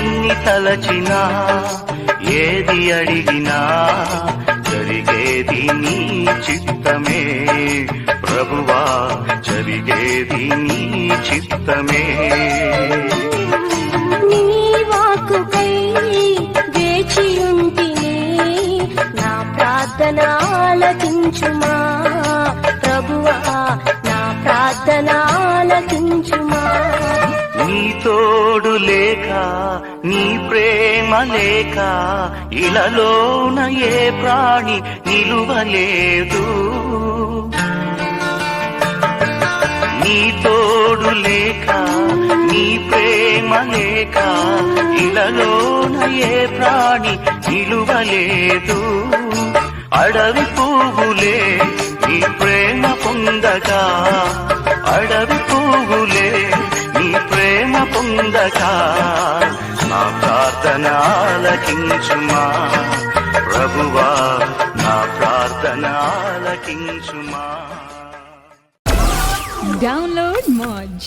ఎన్ని తలచినా ఏది అడిగినా జరిగేది నీ చిత్తమే ప్రభువా, జరిగేది నీ చిత్తమే. నీ వాక్కుకై వేచియుంటిని, నా ప్రార్థన ఆలకించుమా ప్రభువా, నా ప్రార్థన ఆలకించుమా. నీ తోడు లేక, నీ ప్రేమ లేక ఇలలోన ఏ ప్రాణి నిలువలేదు. నీ తోడు లేక, నీ ప్రేమ లేక ఇలలోన ఏ ప్రాణి నిలువలేదు. అడవి పువ్వులే నీ ప్రేమ పొందగా, అడవి పువ్వులే నీ ప్రేమ పొందగా నా ప్రార్థన ఆలకించుమా ప్రభువా, నా ప్రార్థన ఆలకించుమా. Download Moj.